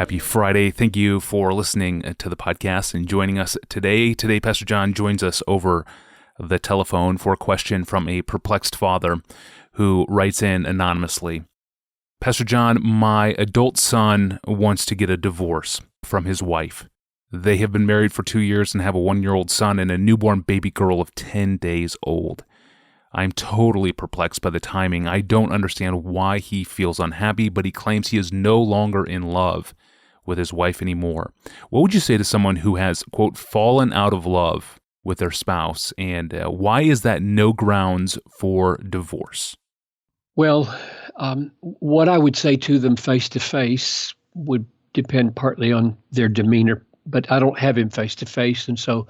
Happy Friday. Thank you for listening to the podcast and joining us today. Today, Pastor John joins us over the telephone for a question from a perplexed father who writes in anonymously. Pastor John, my adult son wants to get a divorce from his wife. They have been married for 2 years and have a 1-year-old son and a newborn baby girl of 10 days old. I'm totally perplexed by the timing. I don't understand why he feels unhappy, but he claims he is no longer in love with his wife anymore. What would you say to someone who has, quote, fallen out of love with their spouse, and why is that no grounds for divorce? Well, what I would say to them face to face would depend partly on their demeanor, but I don't have him face to face, and so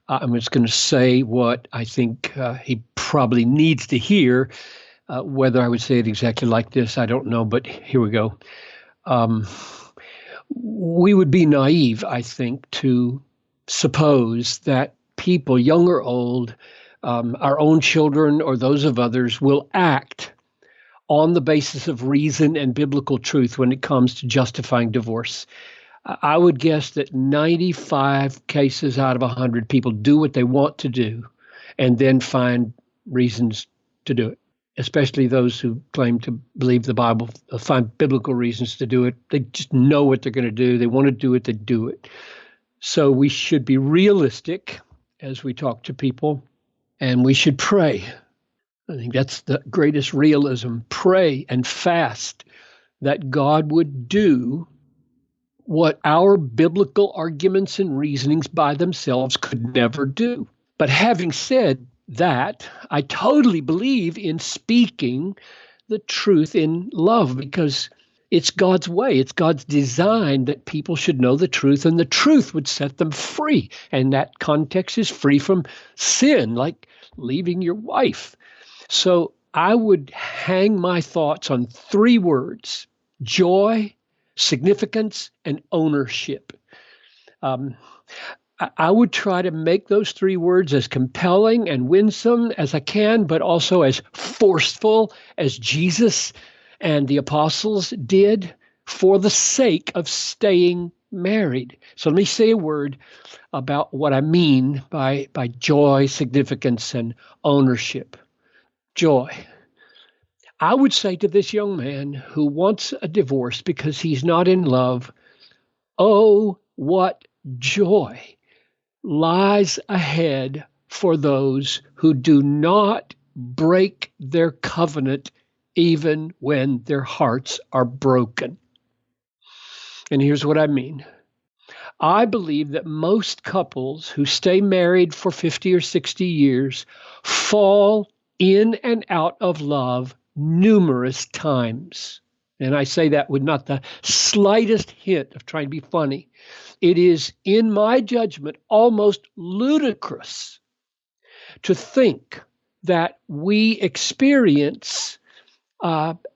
I'm just going to say what I think he probably needs to hear. Whether I would say it exactly like this, I don't know, but here we go. We would be naive, I think, to suppose that people, young or old, our own children or those of others, will act on the basis of reason and biblical truth when it comes to justifying divorce. I would guess that 95 cases out of 100 people do what they want to do and then find reasons to do it, especially those who claim to believe the Bible, find biblical reasons to do it. They just know what they're going to do. They want to do it, they do it. So we should be realistic as we talk to people, and we should pray. I think that's the greatest realism. Pray and fast that God would do what our biblical arguments and reasonings by themselves could never do. But having said that, I totally believe in speaking the truth in love, because it's God's way. It's God's design that people should know the truth, and the truth would set them free. And that context is free from sin, like leaving your wife. So I would hang my thoughts on 3 words: joy, significance, and ownership. I would try to make those 3 words as compelling and winsome as I can, but also as forceful as Jesus and the apostles did, for the sake of staying married. So let me say a word about what I mean by joy, significance, and ownership. Joy. I would say to this young man who wants a divorce because he's not in love, oh, what joy lies ahead for those who do not break their covenant even when their hearts are broken. And here's what I mean. I believe that most couples who stay married for 50 or 60 years fall in and out of love numerous times. And I say that with not the slightest hint of trying to be funny. It is, in my judgment, almost ludicrous to think that we experience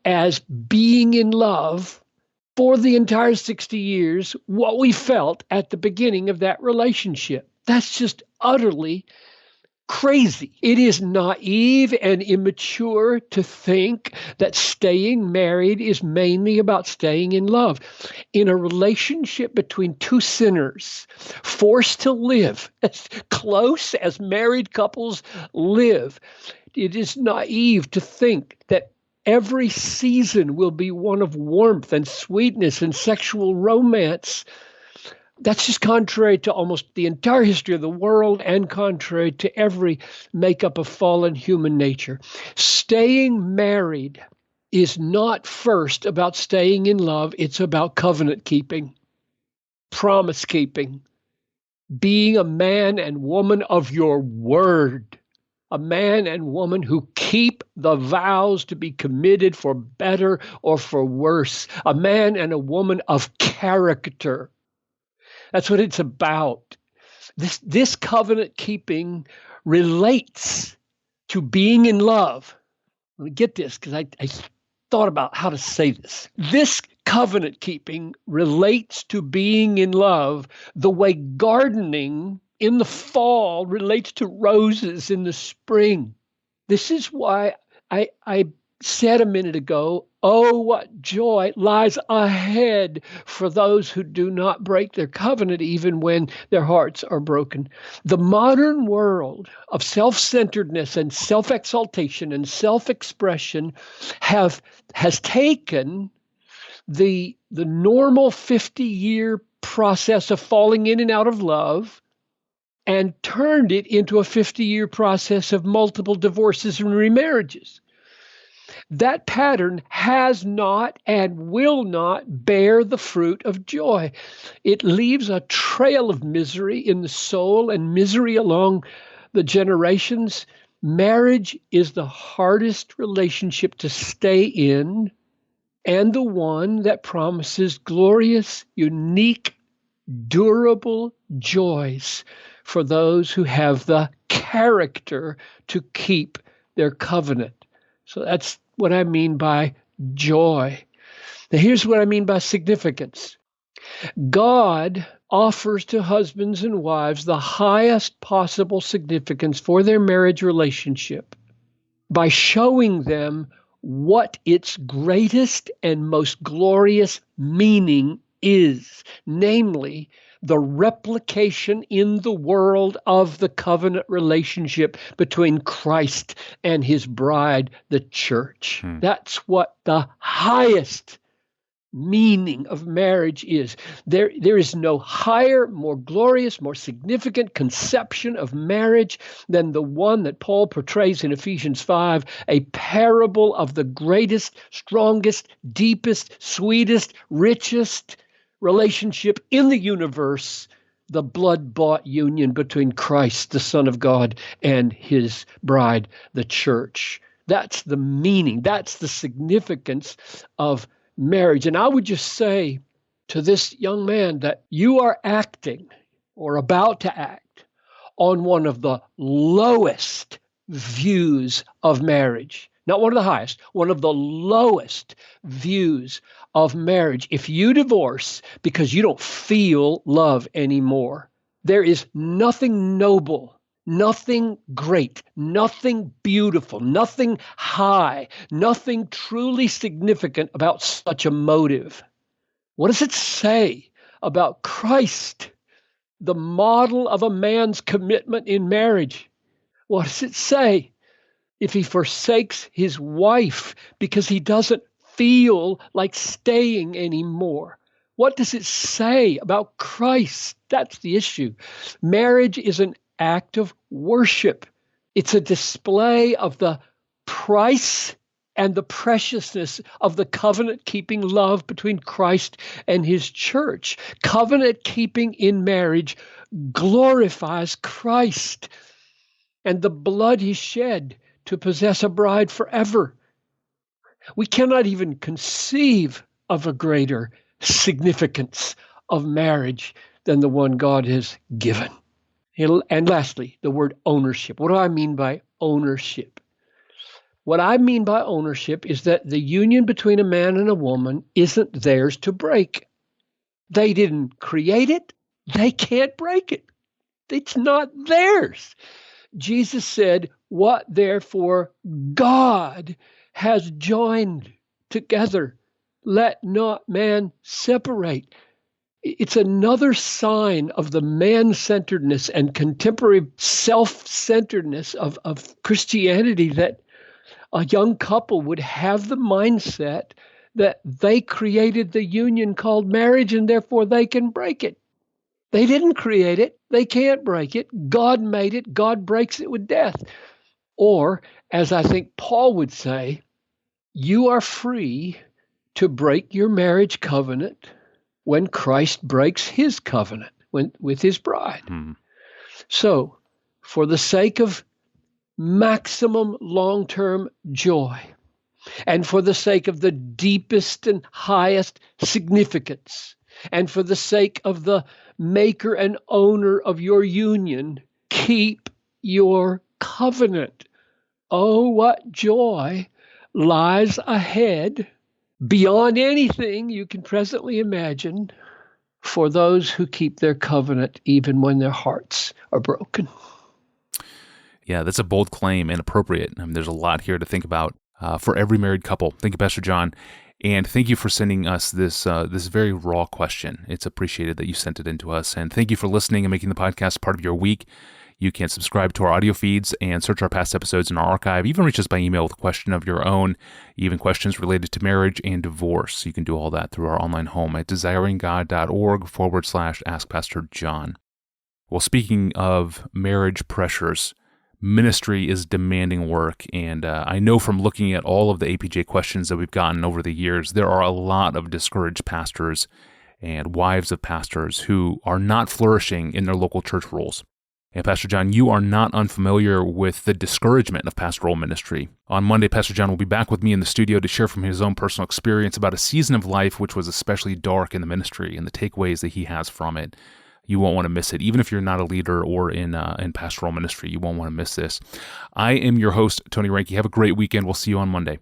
as being in love for the entire 60 years what we felt at the beginning of that relationship. That's just utterly crazy. It is naive and immature to think that staying married is mainly about staying in love. In a relationship between 2 sinners forced to live as close as married couples live, it is naive to think that every season will be one of warmth and sweetness and sexual romance. That's just contrary to almost the entire history of the world and contrary to every makeup of fallen human nature. Staying married is not first about staying in love. It's about covenant keeping, promise keeping, being a man and woman of your word, a man and woman who keep the vows to be committed for better or for worse, a man and a woman of character. That's what it's about. This covenant keeping relates to being in love. Let me get this, because I thought about how to say this. This covenant keeping relates to being in love the way gardening in the fall relates to roses in the spring. This is why I said a minute ago, oh, what joy lies ahead for those who do not break their covenant even when their hearts are broken. The modern world of self-centeredness and self-exaltation and self-expression has taken the normal 50-year process of falling in and out of love and turned it into a 50-year process of multiple divorces and remarriages. That pattern has not and will not bear the fruit of joy. It leaves a trail of misery in the soul and misery along the generations. Marriage is the hardest relationship to stay in, and the one that promises glorious, unique, durable joys for those who have the character to keep their covenant. So that's what I mean by joy. Now, here's what I mean by significance. God offers to husbands and wives the highest possible significance for their marriage relationship by showing them what its greatest and most glorious meaning is, namely, the replication in the world of the covenant relationship between Christ and his bride, the church. That's what the highest meaning of marriage is. There is no higher, more glorious, more significant conception of marriage than the one that Paul portrays in Ephesians 5, a parable of the greatest, strongest, deepest, sweetest, richest relationship in the universe, the blood-bought union between Christ, the Son of God, and his bride, the church. That's the meaning. That's the significance of marriage. And I would just say to this young man that you are acting or about to act on one of the lowest views of marriage. Not one of the highest, one of the lowest views of marriage. If you divorce because you don't feel love anymore, there is nothing noble, nothing great, nothing beautiful, nothing high, nothing truly significant about such a motive. What does it say about Christ, the model of a man's commitment in marriage? What does it say? If he forsakes his wife because he doesn't feel like staying anymore. What does it say about Christ? That's the issue. Marriage is an act of worship. It's a display of the price and the preciousness of the covenant-keeping love between Christ and his church. Covenant-keeping in marriage glorifies Christ and the blood he shed to possess a bride forever. We cannot even conceive of a greater significance of marriage than the one God has given. And lastly, the word ownership. What do I mean by ownership? What I mean by ownership is that the union between a man and a woman isn't theirs to break. They didn't create it. They can't break it. It's not theirs. Jesus said, what therefore God has joined together, let not man separate. It's another sign of the man-centeredness and contemporary self-centeredness of Christianity that a young couple would have the mindset that they created the union called marriage and therefore they can break it. They didn't create it. They can't break it. God made it. God breaks it with death. Or, as I think Paul would say, you are free to break your marriage covenant when Christ breaks his covenant with his bride. So, for the sake of maximum long-term joy, and for the sake of the deepest and highest significance, and for the sake of the maker and owner of your union, keep your covenant. Oh, what joy lies ahead beyond anything you can presently imagine for those who keep their covenant even when their hearts are broken. Yeah, that's a bold claim and appropriate. There's a lot here to think about. for every married couple. Thank you, Pastor John. And thank you for sending us this very raw question. It's appreciated that you sent it in to us. And thank you for listening and making the podcast part of your week. You can subscribe to our audio feeds and search our past episodes in our archive. Even reach us by email with a question of your own, even questions related to marriage and divorce. You can do all that through our online home at desiringgod.org/AskPastorJohn. Well, speaking of marriage pressures, ministry is demanding work, and I know from looking at all of the APJ questions that we've gotten over the years, there are a lot of discouraged pastors and wives of pastors who are not flourishing in their local church roles. And Pastor John, you are not unfamiliar with the discouragement of pastoral ministry. On Monday, Pastor John will be back with me in the studio to share from his own personal experience about a season of life which was especially dark in the ministry and the takeaways that he has from it. You won't want to miss it. Even if you're not a leader or in pastoral ministry, you won't want to miss this. I am your host, Tony Reinke. Have a great weekend. We'll see you on Monday.